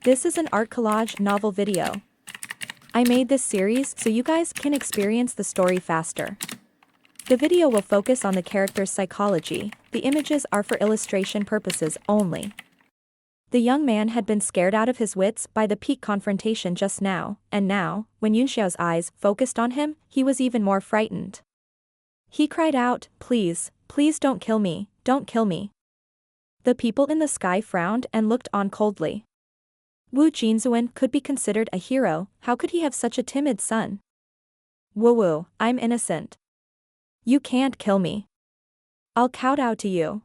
This is an art collage novel video. I made this series so you guys can experience the story faster. The video will focus on the character's psychology, the images are for illustration purposes only. The young man had been scared out of his wits by the peak confrontation just now, and now, when Yunxiao's eyes focused on him, he was even more frightened. He cried out, "Please, please don't kill me, don't kill me." The people in the sky frowned and looked on coldly. Wu Jinzuan could be considered a hero, how could he have such a timid son? Wu, I'm innocent. You can't kill me. I'll kowtow to you.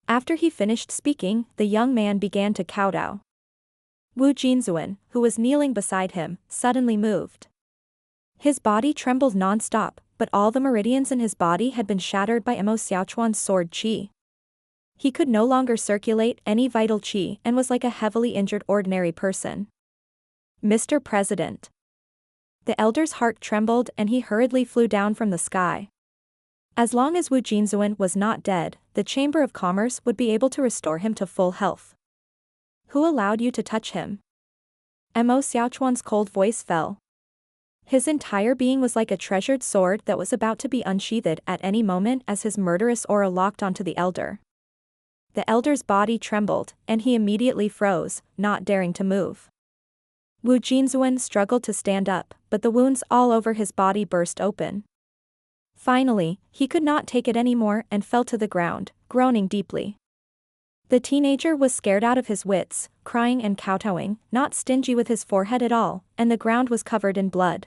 After he finished speaking, the young man began to kowtow. Wu Jinzuan, who was kneeling beside him, suddenly moved. His body trembled non-stop, but all the meridians in his body had been shattered by Mo Xiaochuan's sword qi. He could no longer circulate any vital qi and was like a heavily injured ordinary person. Mr. President. The elder's heart trembled and he hurriedly flew down from the sky. As long as Wu Jinzuan was not dead, the Chamber of Commerce would be able to restore him to full health. Who allowed you to touch him? Mo Xiaochuan's cold voice fell. His entire being was like a treasured sword that was about to be unsheathed at any moment as his murderous aura locked onto the elder. The elder's body trembled, and he immediately froze, not daring to move. Wu Jinzuan struggled to stand up, but the wounds all over his body burst open. Finally, he could not take it anymore and fell to the ground, groaning deeply. The teenager was scared out of his wits, crying and kowtowing, not stingy with his forehead at all, and the ground was covered in blood.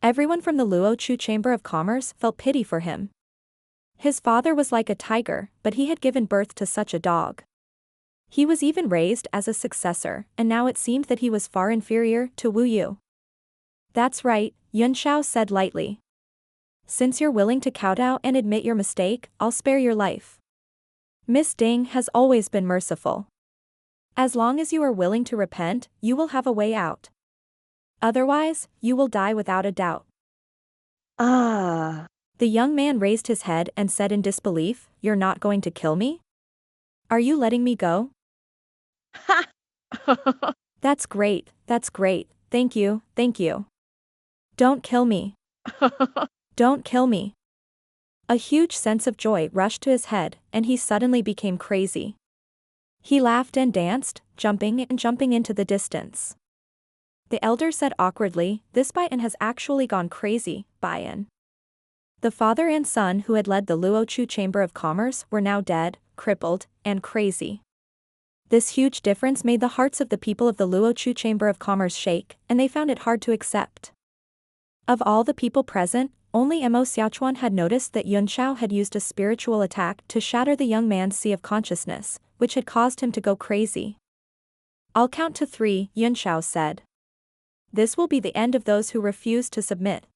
Everyone from the Luochu Chamber of Commerce felt pity for him. His father was like a tiger, but he had given birth to such a dog. He was even raised as a successor, and now it seemed that he was far inferior to Wu Yu. That's right, Yunxiao said lightly. Since you're willing to kowtow and admit your mistake, I'll spare your life. Miss Ding has always been merciful. As long as you are willing to repent, you will have a way out. Otherwise, you will die without a doubt. The young man raised his head and said in disbelief, "You're not going to kill me? Are you letting me go?" Ha! That's great, thank you. Don't kill me. Don't kill me. A huge sense of joy rushed to his head, and he suddenly became crazy. He laughed and danced, jumping into the distance. The elder said awkwardly, "This Baiyan has actually gone crazy, Baiyan." The father and son who had led the Luochu Chamber of Commerce were now dead, crippled, and crazy. This huge difference made the hearts of the people of the Luochu Chamber of Commerce shake, and they found it hard to accept. Of all the people present, only Mo Xiaochuan had noticed that Yunxiao had used a spiritual attack to shatter the young man's sea of consciousness, which had caused him to go crazy. "I'll count to 3, Yunxiao said. This will be the end of those who refuse to submit."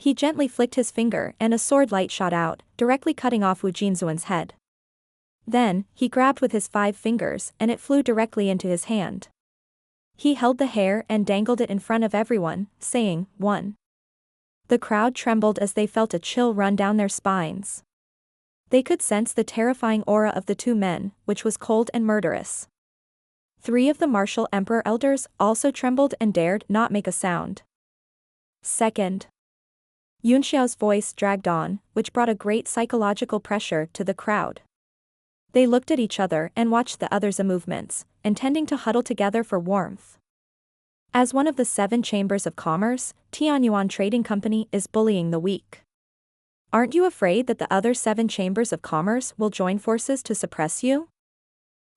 He gently flicked his finger and a sword light shot out, directly cutting off Wu Jinzuan's head. Then, he grabbed with his 5 fingers and it flew directly into his hand. He held the hair and dangled it in front of everyone, saying, "1." The crowd trembled as they felt a chill run down their spines. They could sense the terrifying aura of the 2 men, which was cold and murderous. 3 of the martial emperor elders also trembled and dared not make a sound. Second. Yunxiao's voice dragged on, which brought a great psychological pressure to the crowd. They looked at each other and watched the others' movements, intending to huddle together for warmth. As one of the 7 chambers of commerce, Tianyuan Trading Company is bullying the weak. Aren't you afraid that the other 7 chambers of commerce will join forces to suppress you?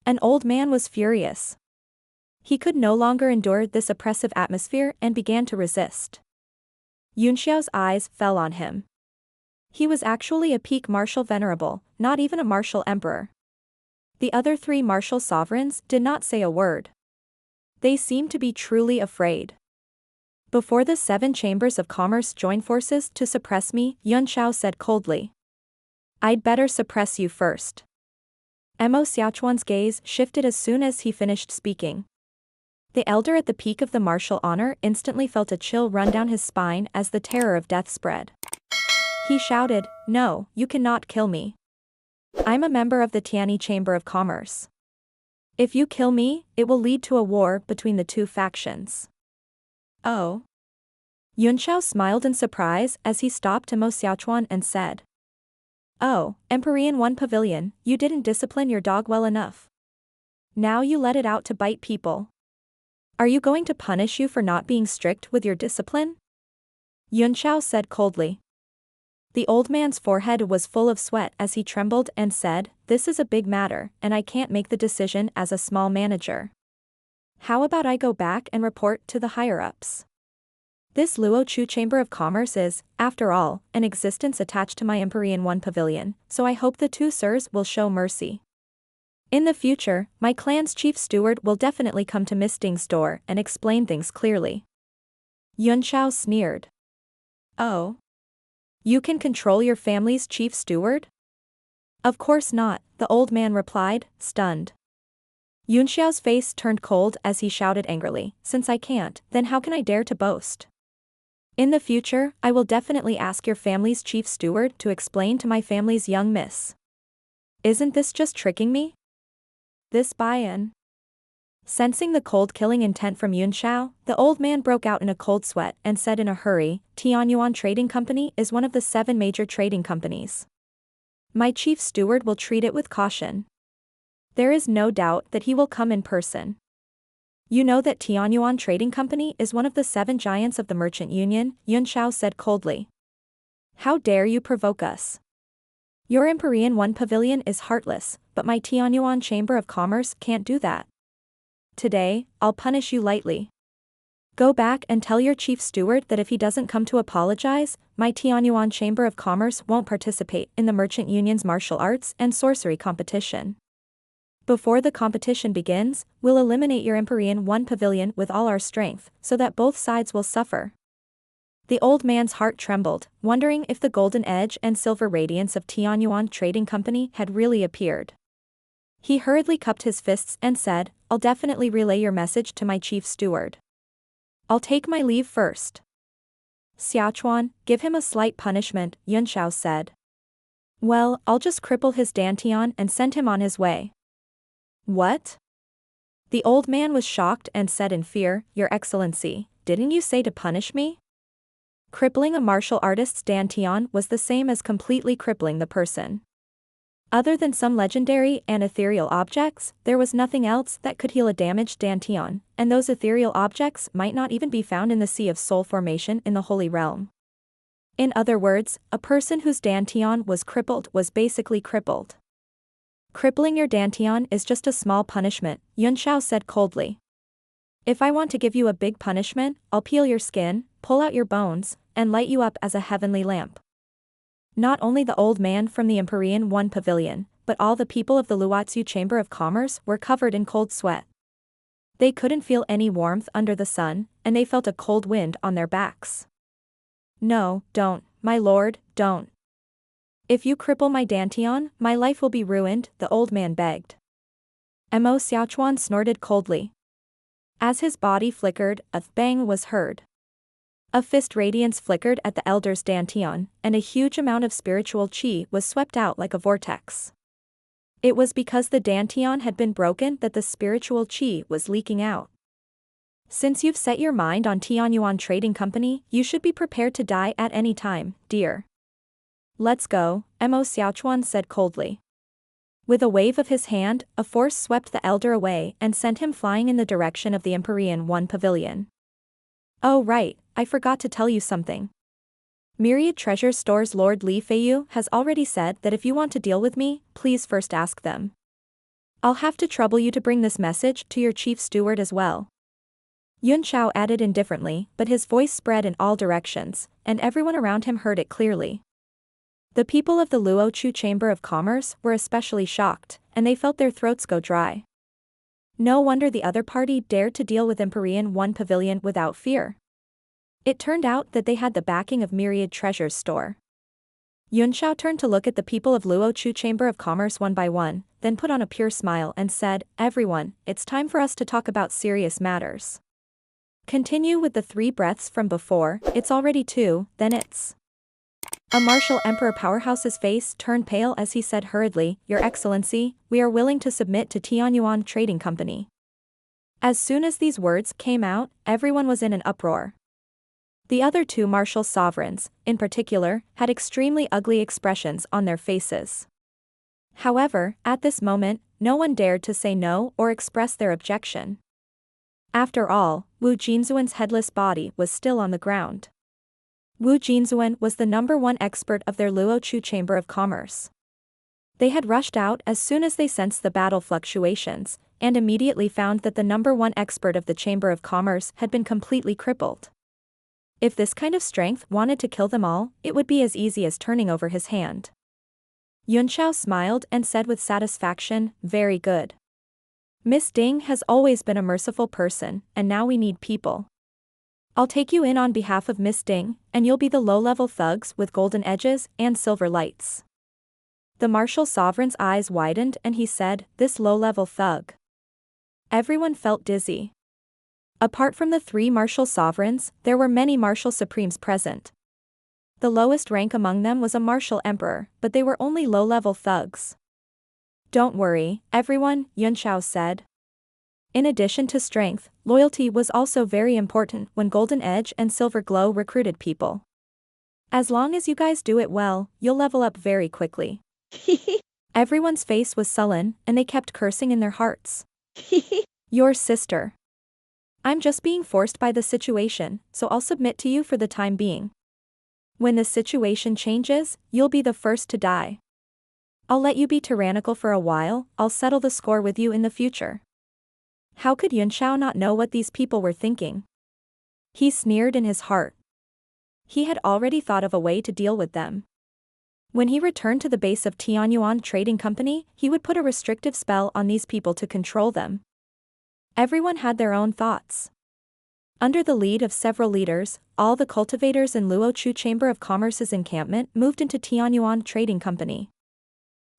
An old man was furious. He could no longer endure this oppressive atmosphere and began to resist. Yunxiao's eyes fell on him. He was actually a peak martial venerable, not even a martial emperor. The other 3 martial sovereigns did not say a word. They seemed to be truly afraid. "Before the 7 chambers of commerce join forces to suppress me," Yunxiao said coldly. "I'd better suppress you first." Mo Xiaochuan's gaze shifted as soon as he finished speaking. The elder at the peak of the martial honor instantly felt a chill run down his spine as the terror of death spread. He shouted, "No, you cannot kill me. I'm a member of the Tiani Chamber of Commerce. If you kill me, it will lead to a war between the two factions. Oh. Yunxiao smiled in surprise as he stopped Mo Xiaochuan and said. Oh, Empyrean One Pavilion, you didn't discipline your dog well enough. Now you let it out to bite people. Are you going to punish you for not being strict with your discipline? Yunxiao said coldly. The old man's forehead was full of sweat as he trembled and said, this is a big matter, and I can't make the decision as a small manager. How about I go back and report to the higher-ups? This Luochu Chamber of Commerce is, after all, an existence attached to my Empyrean One Pavilion, so I hope the two sirs will show mercy. In the future, my clan's chief steward will definitely come to Miss Ding's door and explain things clearly. Yunxiao sneered. Oh. You can control your family's chief steward? Of course not, the old man replied, stunned. Yunxiao's face turned cold as he shouted angrily, since I can't, then how can I dare to boast? In the future, I will definitely ask your family's chief steward to explain to my family's young miss. Isn't this just tricking me? This buy-in. Sensing the cold-killing intent from Yunxiao, the old man broke out in a cold sweat and said in a hurry, Tianyuan Trading Company is one of the 7 major trading companies. My chief steward will treat it with caution. There is no doubt that he will come in person. You know that Tianyuan Trading Company is one of the 7 giants of the merchant union, Yunxiao said coldly. How dare you provoke us? Your Empyrean One Pavilion is heartless, but my Tianyuan Chamber of Commerce can't do that. Today, I'll punish you lightly. Go back and tell your chief steward that if he doesn't come to apologize, my Tianyuan Chamber of Commerce won't participate in the merchant union's martial arts and sorcery competition. Before the competition begins, we'll eliminate your Empyrean One Pavilion with all our strength, so that both sides will suffer. The old man's heart trembled, wondering if the golden edge and silver radiance of Tianyuan Trading Company had really appeared. He hurriedly cupped his fists and said, I'll definitely relay your message to my chief steward. I'll take my leave first. Xiaochuan, give him a slight punishment, Yunxiao said. Well, I'll just cripple his dantian and send him on his way. What? The old man was shocked and said in fear, Your Excellency, didn't you say to punish me? Crippling a martial artist's dantian was the same as completely crippling the person. Other than some legendary and ethereal objects, there was nothing else that could heal a damaged dantian, and those ethereal objects might not even be found in the Sea of Soul formation in the Holy Realm. In other words, a person whose dantian was crippled was basically crippled. Crippling your dantian is just a small punishment, Yunxiao said coldly. If I want to give you a big punishment, I'll peel your skin, pull out your bones, and light you up as a heavenly lamp. Not only the old man from the Empyrean One Pavilion, but all the people of the Luochu Chamber of Commerce were covered in cold sweat. They couldn't feel any warmth under the sun, and they felt a cold wind on their backs. No, don't, my lord, don't. If you cripple my dantian, my life will be ruined, the old man begged. Mo Xiaochuan snorted coldly. As his body flickered, a bang was heard. A fist radiance flickered at the elder's dantian, and a huge amount of spiritual qi was swept out like a vortex. It was because the dantian had been broken that the spiritual qi was leaking out. Since you've set your mind on Tianyuan Trading Company, you should be prepared to die at any time, dear. Let's go, Mo Xiaochuan said coldly. With a wave of his hand, a force swept the elder away and sent him flying in the direction of the Empyrean One Pavilion. Oh right, I forgot to tell you something. Myriad Treasure Store's Lord Li Feiyu has already said that if you want to deal with me, please first ask them. I'll have to trouble you to bring this message to your chief steward as well. Yunxiao added indifferently, but his voice spread in all directions, and everyone around him heard it clearly. The people of the Luochu Chamber of Commerce were especially shocked, and they felt their throats go dry. No wonder the other party dared to deal with Empyrean One Pavilion without fear. It turned out that they had the backing of Myriad Treasures Store. Yunxiao turned to look at the people of Luochu Chamber of Commerce one by one, then put on a pure smile and said, Everyone, it's time for us to talk about serious matters. Continue with the 3 breaths from before, it's already 2, then it's A martial emperor powerhouse's face turned pale as he said hurriedly, Your Excellency, we are willing to submit to Tianyuan Trading Company. As soon as these words came out, everyone was in an uproar. The other two martial sovereigns, in particular, had extremely ugly expressions on their faces. However, at this moment, no one dared to say no or express their objection. After all, Wu Jinzuan's headless body was still on the ground. Wu Jinzuan was the #1 expert of their Luochu Chamber of Commerce. They had rushed out as soon as they sensed the battle fluctuations, and immediately found that the #1 expert of the Chamber of Commerce had been completely crippled. If this kind of strength wanted to kill them all, it would be as easy as turning over his hand. Yunxiao smiled and said with satisfaction, Very good. Miss Ding has always been a merciful person, and now we need people. I'll take you in on behalf of Miss Ding, and you'll be the low-level thugs with golden edges and silver lights. The martial sovereign's eyes widened and he said, This low-level thug. Everyone felt dizzy. Apart from the 3 martial sovereigns, there were many martial supremes present. The lowest rank among them was a martial emperor, but they were only low-level thugs. Don't worry, everyone, Yunxiao said. In addition to strength, loyalty was also very important when Golden Edge and Silver Glow recruited people. As long as you guys do it well, you'll level up very quickly. Everyone's face was sullen, and they kept cursing in their hearts. Your sister. I'm just being forced by the situation, so I'll submit to you for the time being. When the situation changes, you'll be the first to die. I'll let you be tyrannical for a while, I'll settle the score with you in the future. How could Yunxiao not know what these people were thinking? He sneered in his heart. He had already thought of a way to deal with them. When he returned to the base of Tianyuan Trading Company, he would put a restrictive spell on these people to control them. Everyone had their own thoughts. Under the lead of several leaders, all the cultivators in Luochu Chamber of Commerce's encampment moved into Tianyuan Trading Company.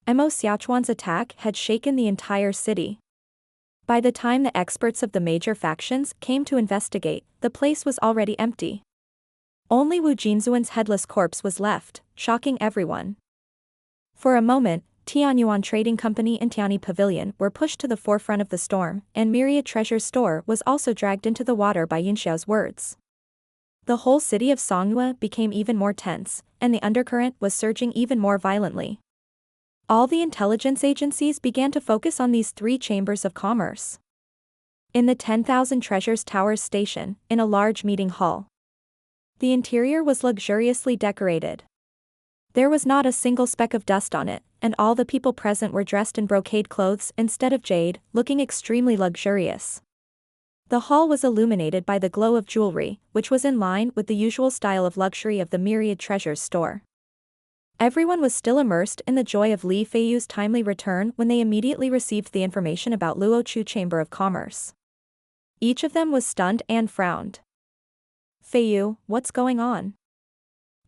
Mo Xiaochuan's attack had shaken the entire city. By the time the experts of the major factions came to investigate, the place was already empty. Only Wu Jinzuan's headless corpse was left, shocking everyone. For a moment, Tianyuan Trading Company and Tiani Pavilion were pushed to the forefront of the storm, and Myriad Treasure's store was also dragged into the water by Yunxiao's words. The whole city of Songhua became even more tense, and the undercurrent was surging even more violently. All the intelligence agencies began to focus on these 3 chambers of commerce. In the 10,000 Treasures Towers station, in a large meeting hall. The interior was luxuriously decorated. There was not a single speck of dust on it, and all the people present were dressed in brocade clothes instead of jade, looking extremely luxurious. The hall was illuminated by the glow of jewelry, which was in line with the usual style of luxury of the Myriad Treasures store. Everyone was still immersed in the joy of Li Feiyu's timely return when they immediately received the information about Luochu Chamber of Commerce. Each of them was stunned and frowned. Feiyu, what's going on?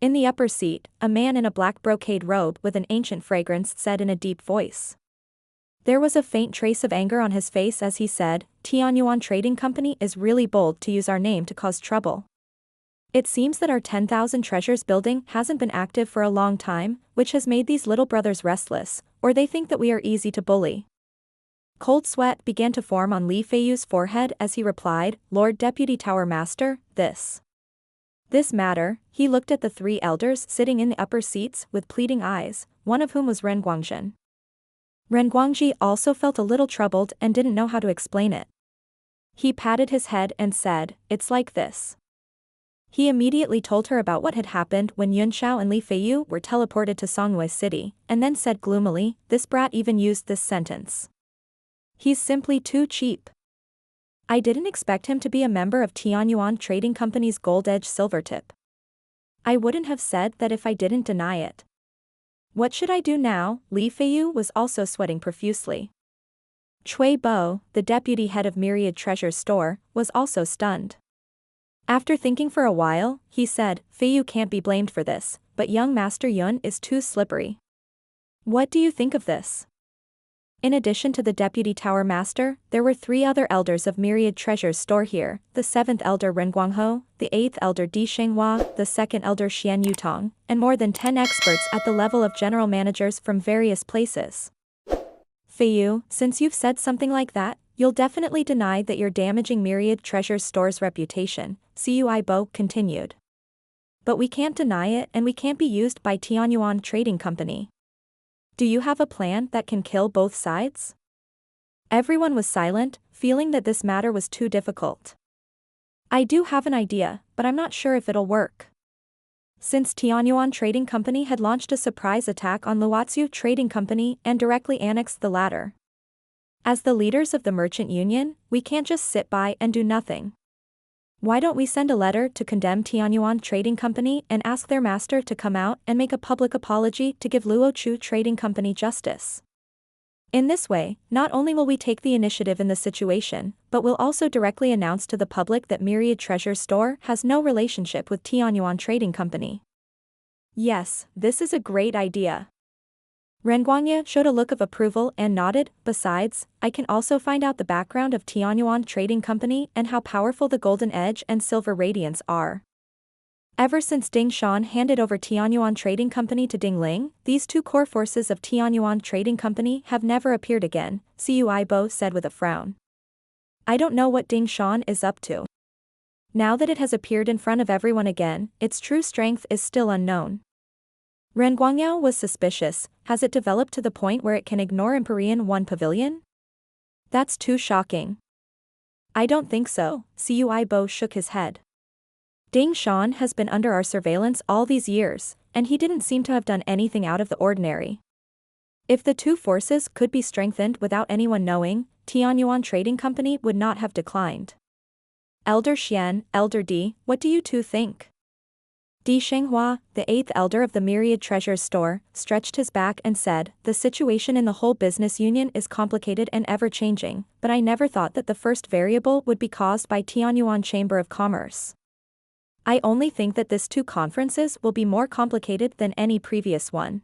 In the upper seat, a man in a black brocade robe with an ancient fragrance said in a deep voice. There was a faint trace of anger on his face as he said, Tianyuan Trading Company is really bold to use our name to cause trouble. It seems that our 10,000 Treasures building hasn't been active for a long time, which has made these little brothers restless, or they think that we are easy to bully. Cold sweat began to form on Li Feiyu's forehead as he replied, Lord Deputy Tower Master, this matter, he looked at the 3 elders sitting in the upper seats with pleading eyes, one of whom was Ren Guangzhen. Ren Guangji also felt a little troubled and didn't know how to explain it. He patted his head and said, It's like this. He immediately told her about what had happened when Yunxiao and Li Feiyu were teleported to Songhua City, and then said gloomily, this brat even used this sentence. He's simply too cheap. I didn't expect him to be a member of Tianyuan Trading Company's Gold Edge Silvertip. I wouldn't have said that if I didn't deny it. What should I do now? Li Feiyu was also sweating profusely. Cui Bo, the deputy head of Myriad Treasures store, was also stunned. After thinking for a while, he said, Feiyu can't be blamed for this, but young Master Yun is too slippery. What do you think of this? In addition to the deputy tower master, there were 3 other elders of Myriad Treasures store here, the 7th elder Ren Guangho, the 8th elder Di Shenghua, the 2nd elder Xian Yutong, and more than 10 experts at the level of general managers from various places. Fei Yu, since you've said something like that, you'll definitely deny that you're damaging Myriad Treasures store's reputation, Cui Bo continued. But we can't deny it and we can't be used by Tianyuan Trading Company. Do you have a plan that can kill both sides? Everyone was silent, feeling that this matter was too difficult. I do have an idea, but I'm not sure if it'll work. Since Tianyuan Trading Company had launched a surprise attack on Luozu Trading Company and directly annexed the latter. As the leaders of the merchant union, we can't just sit by and do nothing. Why don't we send a letter to condemn Tianyuan Trading Company and ask their master to come out and make a public apology to give Luochu Trading Company justice? In this way, not only will we take the initiative in the situation, but we'll also directly announce to the public that Myriad Treasures store has no relationship with Tianyuan Trading Company. Yes, this is a great idea. Ren Guangye showed a look of approval and nodded. Besides, I can also find out the background of Tianyuan Trading Company and how powerful the Golden Edge and Silver Radiance are. Ever since Ding Shan handed over Tianyuan Trading Company to Ding Ling, these 2 core forces of Tianyuan Trading Company have never appeared again, Cui Bo said with a frown. I don't know what Ding Shan is up to. Now that it has appeared in front of everyone again, its true strength is still unknown. Ren Guangyao was suspicious. Has it developed to the point where it can ignore Empyrean 1 Pavilion? That's too shocking. I don't think so, Cui Bo shook his head. Ding Shan has been under our surveillance all these years, and he didn't seem to have done anything out of the ordinary. If the 2 forces could be strengthened without anyone knowing, Tianyuan Trading Company would not have declined. Elder Xian, Elder Di, what do you 2 think? Di Shenghua, the 8th elder of the Myriad Treasures store, stretched his back and said, the situation in the whole business union is complicated and ever-changing, but I never thought that the first variable would be caused by Tianyuan Chamber of Commerce. I only think that this 2 conferences will be more complicated than any previous one.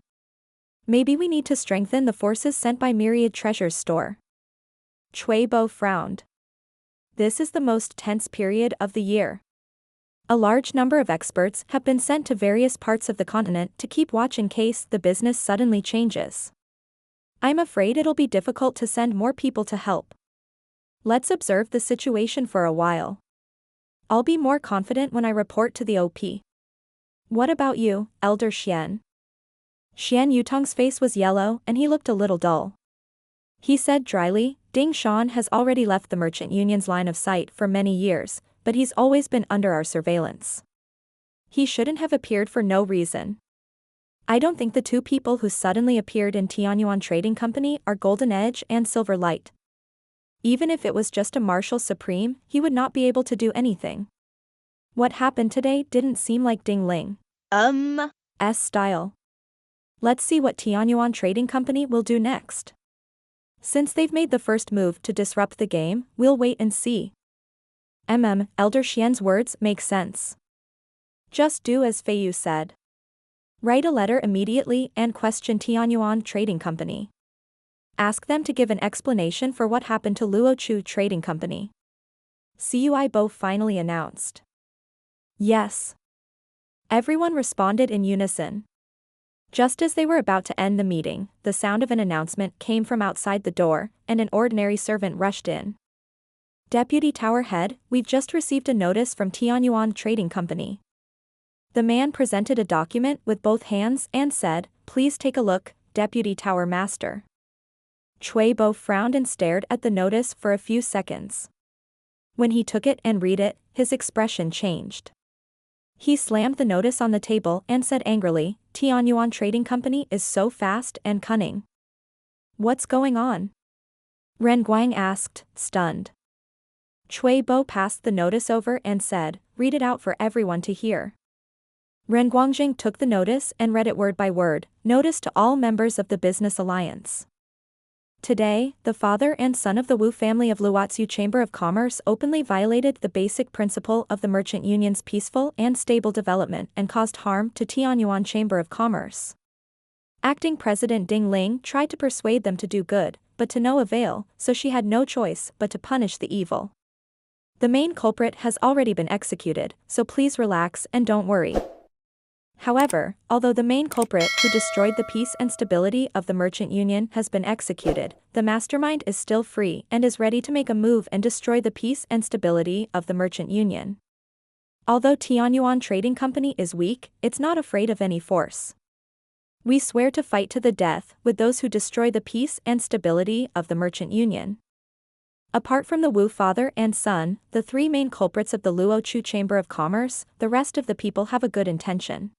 Maybe we need to strengthen the forces sent by Myriad Treasures store. Cui Bo frowned. This is the most tense period of the year. A large number of experts have been sent to various parts of the continent to keep watch in case the business suddenly changes. I'm afraid it'll be difficult to send more people to help. Let's observe the situation for a while. I'll be more confident when I report to the OP. What about you, Elder Xian? Xian Yutong's face was yellow and he looked a little dull. He said dryly, Ding Shan has already left the merchant union's line of sight for many years, but he's always been under our surveillance. He shouldn't have appeared for no reason. I don't think the 2 people who suddenly appeared in Tianyuan Trading Company are Golden Edge and Silver Light. Even if it was just a Marshal Supreme, he would not be able to do anything. What happened today didn't seem like Ding Ling's style. Let's see what Tianyuan Trading Company will do next. Since they've made the first move to disrupt the game, we'll wait and see. Elder Xian's words make sense. Just do as Fei Yu said. Write a letter immediately and question Tianyuan Trading Company. Ask them to give an explanation for what happened to Luochu Trading Company. Cui Bo finally announced. Yes. Everyone responded in unison. Just as they were about to end the meeting, the sound of an announcement came from outside the door, and an ordinary servant rushed in. Deputy Tower Head, we've just received a notice from Tianyuan Trading Company. The man presented a document with both hands and said, please take a look, Deputy Tower Master. Cui Bo frowned and stared at the notice for a few seconds. When he took it and read it, his expression changed. He slammed the notice on the table and said angrily, Tianyuan Trading Company is so fast and cunning. What's going on? Ren Guang asked, stunned. Cui Bo passed the notice over and said, read it out for everyone to hear. Ren Guangjing took the notice and read it word by word, notice to all members of the business alliance. Today, the father and son of the Wu family of Luozu Chamber of Commerce openly violated the basic principle of the merchant union's peaceful and stable development and caused harm to Tianyuan Chamber of Commerce. Acting President Ding Ling tried to persuade them to do good, but to no avail, so she had no choice but to punish the evil. The main culprit has already been executed, so please relax and don't worry. However, although the main culprit who destroyed the peace and stability of the merchant union has been executed, the mastermind is still free and is ready to make a move and destroy the peace and stability of the merchant union. Although Tianyuan Trading Company is weak, it's not afraid of any force. We swear to fight to the death with those who destroy the peace and stability of the merchant union. Apart from the Wu father and son, the three main culprits of the Luochu Chamber of Commerce, the rest of the people have a good intention.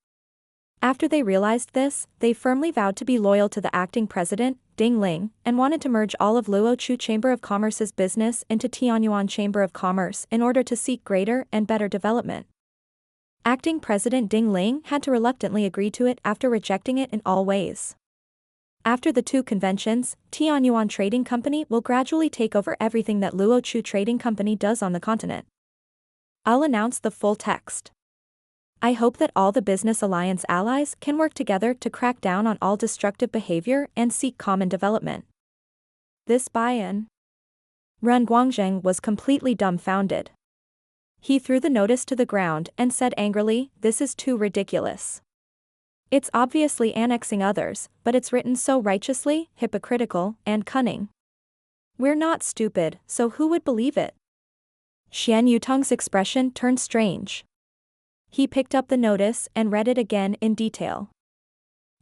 After they realized this, they firmly vowed to be loyal to the acting president, Ding Ling, and wanted to merge all of Luochu Chamber of Commerce's business into Tianyuan Chamber of Commerce in order to seek greater and better development. Acting President Ding Ling had to reluctantly agree to it after rejecting it in all ways. After the two conventions, Tianyuan Trading Company will gradually take over everything that Luochu Trading Company does on the continent. I'll announce the full text. I hope that all the business alliance allies can work together to crack down on all destructive behavior and seek common development. This buy-in. Ren Guangzheng was completely dumbfounded. He threw the notice to the ground and said angrily, "This is too ridiculous. It's obviously annexing others, but it's written so righteously, hypocritical, and cunning. We're not stupid, so who would believe it?" Xian Yutong's expression turned strange. He picked up the notice and read it again in detail.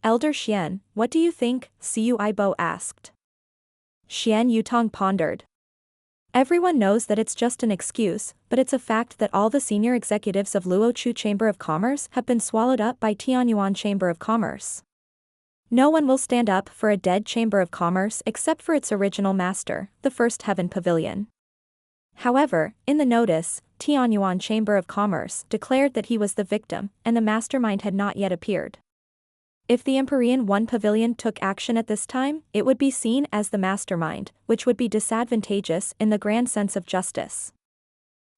"Elder Xian, what do you think?" Siu Aibo asked. Xian Yutong pondered. Everyone knows that it's just an excuse, but it's a fact that all the senior executives of Luochu Chamber of Commerce have been swallowed up by Tianyuan Chamber of Commerce. No one will stand up for a dead Chamber of Commerce except for its original master, the First Heaven Pavilion. However, in the notice, Tianyuan Chamber of Commerce declared that he was the victim, and the mastermind had not yet appeared. If the Empyrean One Pavilion took action at this time, it would be seen as the mastermind, which would be disadvantageous in the grand sense of justice.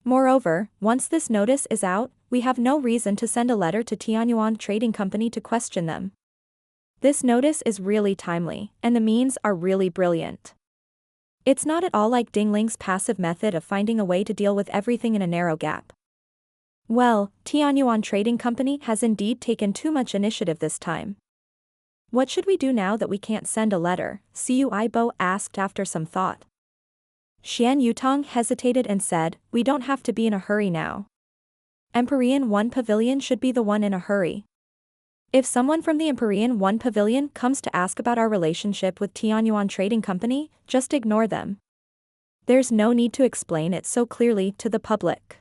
Moreover, once this notice is out, we have no reason to send a letter to Tianyuan Trading Company to question them. This notice is really timely, and the means are really brilliant. It's not at all like Ding Ling's passive method of finding a way to deal with everything in a narrow gap. Well, Tianyuan Trading Company has indeed taken too much initiative this time. What should we do now that we can't send a letter? Siu Aibo asked after some thought. Xian Yutong hesitated and said, "We don't have to be in a hurry now. Empyrean One Pavilion should be the one in a hurry. If someone from the Empyrean One Pavilion comes to ask about our relationship with Tianyuan Trading Company, just ignore them. There's no need to explain it so clearly to the public.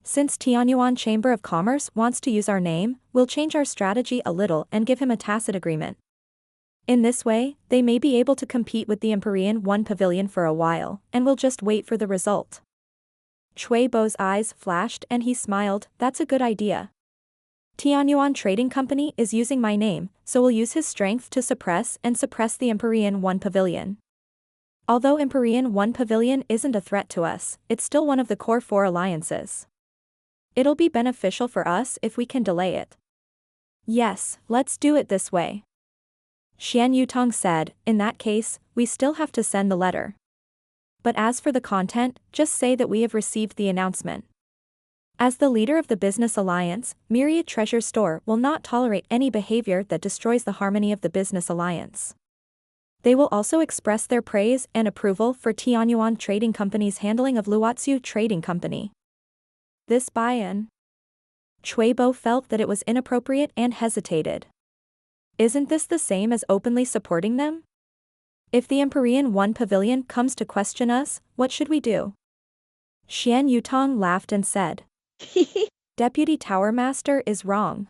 Since Tianyuan Chamber of Commerce wants to use our name, we'll change our strategy a little and give him a tacit agreement. In this way, they may be able to compete with the Empyrean One Pavilion for a while, and we'll just wait for the result." Chui Bo's eyes flashed and he smiled. "That's a good idea. Tianyuan Trading Company is using my name, so we'll use his strength to suppress the Empyrean One Pavilion. Although Empyrean One Pavilion isn't a threat to us, it's still one of the core four alliances. It'll be beneficial for us if we can delay it." "Yes, let's do it this way," Xian Yutong said. "In that case, we still have to send the letter. But as for the content, just say that we have received the announcement. As the leader of the business alliance, Myriad Treasure Store will not tolerate any behavior that destroys the harmony of the business alliance. They will also express their praise and approval for Tianyuan Trading Company's handling of Luochu Trading Company." This buy-in. Chui Bo felt that it was inappropriate and hesitated. Isn't this the same as openly supporting them? If the Empyrean One Pavilion comes to question us, what should we do? Xian Yutong laughed and said, "Deputy Tower Master is wrong.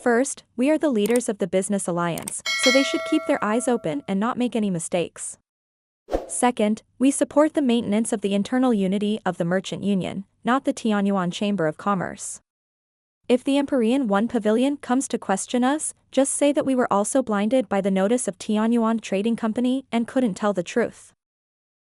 First, we are the leaders of the business alliance, so they should keep their eyes open and not make any mistakes. Second, we support the maintenance of the internal unity of the merchant union, not the Tianyuan Chamber of Commerce. If the Empyrean One Pavilion comes to question us, just say that we were also blinded by the notice of Tianyuan Trading Company and couldn't tell the truth.